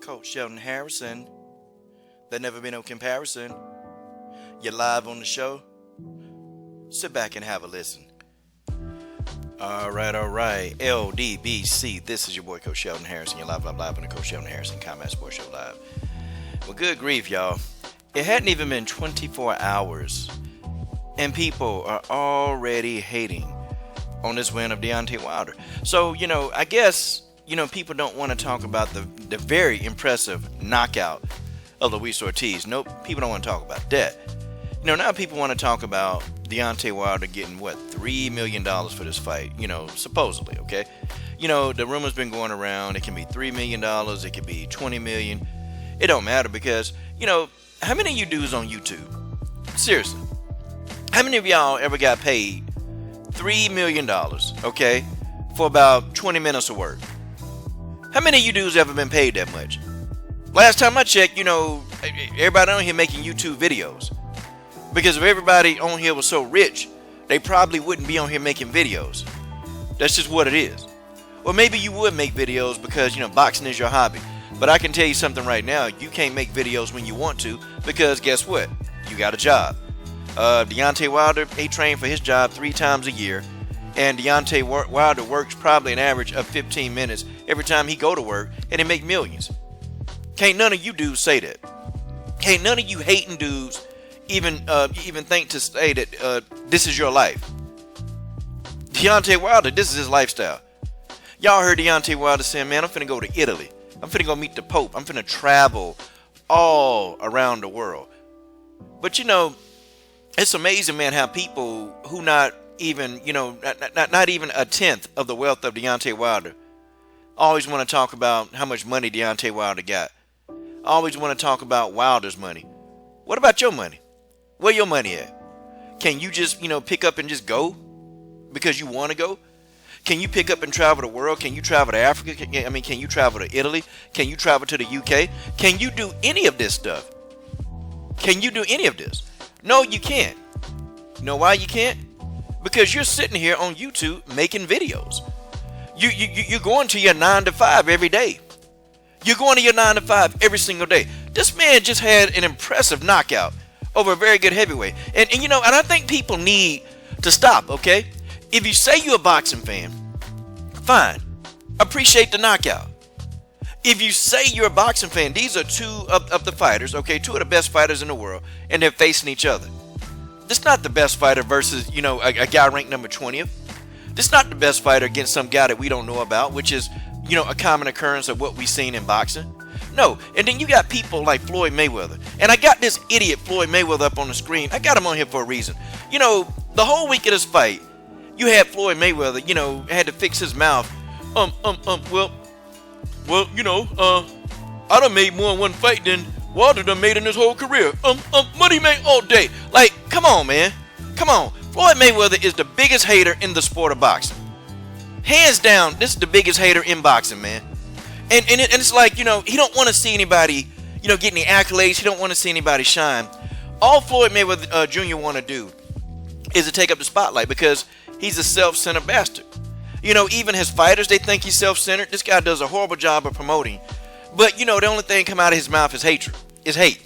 Coach Sheldon Harrison. There never been no comparison. You're live on the show. Sit back and have a listen. All right. LDBC. This is your boy Coach Sheldon Harrison. You're live on the Coach Sheldon Harrison Combat Sports Show Live. Well, good grief, y'all. It hadn't even been 24 hours, and people are already hating on this win of Deontay Wilder. So, I guess, people don't want to talk about the very impressive knockout of Luis Ortiz. Nope, people don't want to talk about that. Now people want to talk about Deontay Wilder getting, $3 million for this fight, supposedly, okay? The rumor's been going around. It can be $3 million. It could be $20 million. It don't matter because, how many of you dudes on YouTube? Seriously. How many of y'all ever got paid $3 million, okay, for about 20 minutes of work? How many of you dudes ever been paid that much? Last time I checked, everybody on here making YouTube videos. Because if everybody on here was so rich, they probably wouldn't be on here making videos. That's just what it is. Or maybe you would make videos because, boxing is your hobby. But I can tell you something right now. You can't make videos when you want to because guess what? You got a job. Deontay Wilder, he trained for his job 3 times a year. And Deontay Wilder works probably an average of 15 minutes every time he go to work. And he make millions. Can't none of you dudes say that. Can't none of you hating dudes even think to say that this is your life. Deontay Wilder, this is his lifestyle. Y'all heard Deontay Wilder saying, man, I'm finna go to Italy. I'm finna go meet the Pope. I'm finna travel all around the world. But it's amazing, man, how people who not even, not even a tenth of the wealth of Deontay Wilder always want to talk about how much money Deontay Wilder got. Always want to talk about Wilder's money. What about your money? Where your money at? Can you just, pick up and just go because you want to go? Can you pick up and travel the world? Can you travel to Africa? Can you travel to Italy? Can you travel to the UK? Can you do any of this stuff? Can you do any of this? No, you can't. You know why you can't? Because you're sitting here on YouTube making videos. You're going to your 9 to 5 every day. You're going to your 9 to 5 every single day. This man just had an impressive knockout over a very good heavyweight. And I think people need to stop, okay? If you say you're a boxing fan, fine. Appreciate the knockout. If you say you're a boxing fan, these are 2 of the fighters, okay? 2 of the best fighters in the world, and they're facing each other. This is not the best fighter versus, a guy ranked number 20th. This is not the best fighter against some guy that we don't know about, which is, a common occurrence of what we've seen in boxing. No, and then you got people like Floyd Mayweather. And I got this idiot Floyd Mayweather up on the screen. I got him on here for a reason. The whole week of this fight, you had Floyd Mayweather, had to fix his mouth. Well, I done made more in one fight than Wilder done made in his whole career. Money made all day. Like, come on, man. Come on. Floyd Mayweather is the biggest hater in the sport of boxing. Hands down, this is the biggest hater in boxing, man. And it's like, he don't want to see anybody, get any accolades. He don't want to see anybody shine. All Floyd Mayweather Jr. want to do is to take up the spotlight because he's a self-centered bastard. Even his fighters, they think he's self-centered. This guy does a horrible job of promoting. But, the only thing come out of his mouth is hatred. Is hate.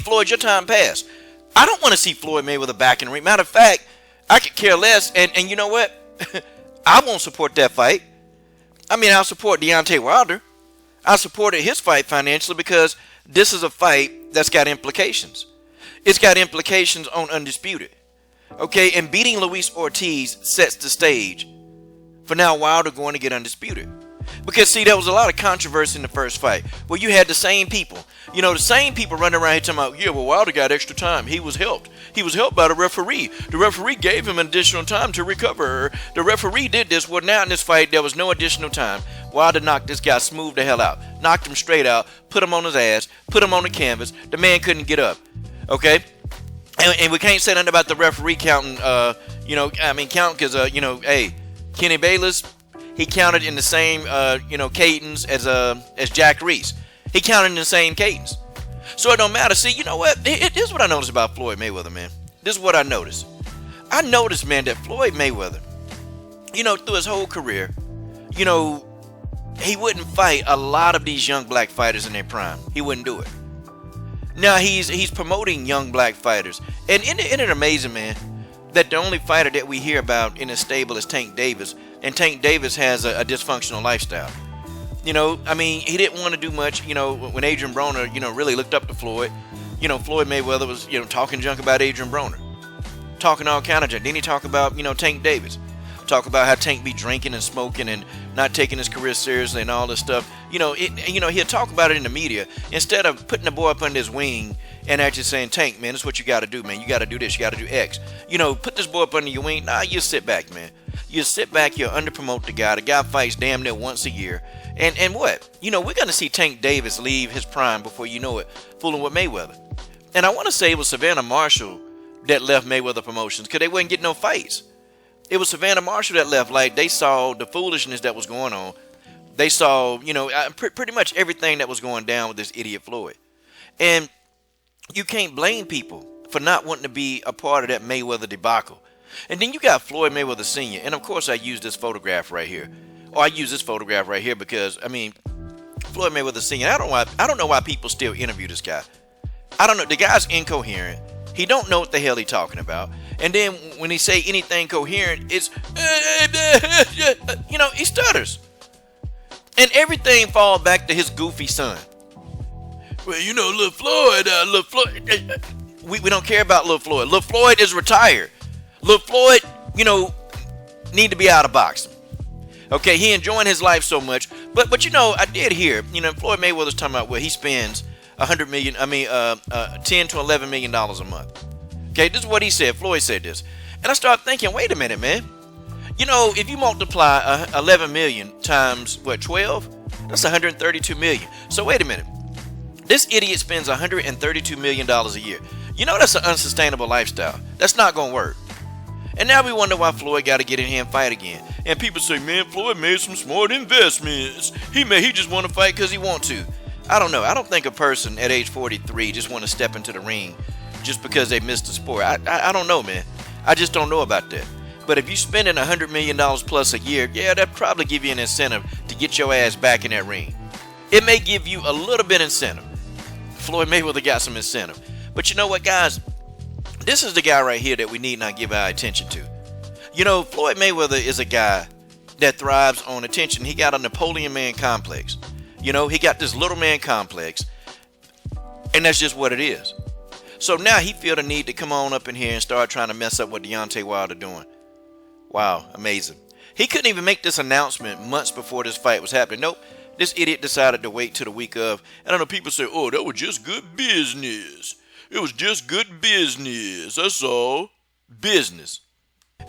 Floyd, your time passed. I don't want to see Floyd Mayweather back in the ring. Matter of fact, I could care less. And you know what? I won't support that fight. I'll support Deontay Wilder. I supported his fight financially because this is a fight that's got implications. It's got implications on Undisputed. Okay, and beating Luis Ortiz sets the stage for now Wilder going to get Undisputed. Because, see, there was a lot of controversy in the first fight where you had the same people. The same people running around here talking about, yeah, well, Wilder got extra time. He was helped. He was helped by the referee. The referee gave him additional time to recover. The referee did this. Well, now in this fight, there was no additional time. Wilder knocked this guy smooth the hell out. Knocked him straight out. Put him on his ass. Put him on the canvas. The man couldn't get up. Okay? And we can't say nothing about the referee counting, count because, hey, Kenny Bayless, he counted in the same, cadence as Jack Reese. He counted in the same cadence. So it don't matter. See, you know what? This is what I noticed about Floyd Mayweather, man. This is what I noticed. I noticed, man, that Floyd Mayweather, through his whole career, he wouldn't fight a lot of these young black fighters in their prime. He wouldn't do it. Now he's promoting young black fighters, and isn't it amazing, man, that the only fighter that we hear about in his stable is Tank Davis, and Tank Davis has a dysfunctional lifestyle. You know, I mean, he didn't want to do much. You know, when Adrian Broner, really looked up to Floyd. Floyd Mayweather was, talking junk about Adrian Broner, talking all kind of junk. Then he talk about, Tank Davis, talk about how Tank be drinking and smoking and not taking his career seriously and all this stuff. He'll talk about it in the media instead of putting the boy up under his wing and actually saying, Tank, man, that's what you got to do, man. You got to do this. You got to do X. Put this boy up under your wing. Nah, you sit back, man. You sit back. You underpromote the guy. The guy fights damn near once a year. And what? We're going to see Tank Davis leave his prime before you know it, fooling with Mayweather. And I want to say it was Savannah Marshall that left Mayweather Promotions because they wouldn't get no fights. It was Savannah Marshall that left. Like, they saw the foolishness that was going on. They saw, pretty much everything that was going down with this idiot Floyd. And you can't blame people for not wanting to be a part of that Mayweather debacle. And then you got Floyd Mayweather Sr. And, of course, I use this photograph right here. Or I use this photograph right here because, Floyd Mayweather Sr., I don't know why people still interview this guy. I don't know. The guy's incoherent. He don't know what the hell he's talking about. And then when he say anything coherent, it's, he stutters. And everything falls back to his goofy son. Well, Lil Floyd, we don't care about Lil Floyd. Lil Floyd is retired. Lil Floyd, need to be out of boxing. Okay, he enjoying his life so much. But I did hear, Floyd Mayweather's talking about where he spends $10 to $11 million a month. Okay, this is what he said. Floyd said this. And I started thinking, wait a minute, man. If you multiply 11 million times, 12? That's 132 million. So wait a minute. This idiot spends $132 million a year. That's an unsustainable lifestyle. That's not going to work. And now we wonder why Floyd got to get in here and fight again. And people say, man, Floyd made some smart investments. He just want to fight because he want to. I don't know. I don't think a person at age 43 just want to step into the ring just because they missed the sport. I don't know, man. I just don't know about that. But if you're spending $100 million plus a year, yeah, that probably give you an incentive to get your ass back in that ring. It may give you a little bit incentive. Floyd Mayweather got some incentive. But you know what, guys? This is the guy right here that we need not give our attention to. Floyd Mayweather is a guy that thrives on attention. He got a Napoleon man complex. He got this little man complex. And that's just what it is. So now he feel the need to come on up in here and start trying to mess up what Deontay Wilder doing. Wow, amazing. He couldn't even make this announcement months before this fight was happening. Nope. This idiot decided to wait till the week of. And I know people say, oh, that was just good business. It was just good business. That's all. Business.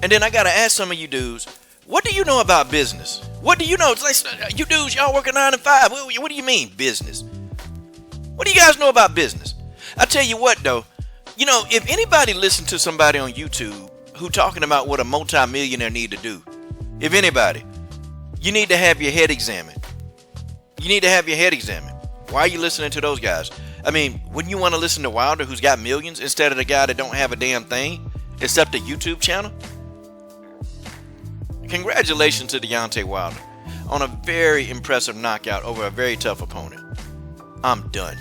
And then I got to ask some of you dudes, what do you know about business? What do you know? It's like, you dudes, y'all working 9 to 5. What do you mean, business? What do you guys know about business? I tell you what, though. If anybody listened to somebody on YouTube who talking about what a multimillionaire need to do, if anybody, you need to have your head examined. You need to have your head examined. Why are you listening to those guys? Wouldn't you want to listen to Wilder, who's got millions, instead of the guy that don't have a damn thing except a YouTube channel? Congratulations to Deontay Wilder on a very impressive knockout over a very tough opponent. I'm done.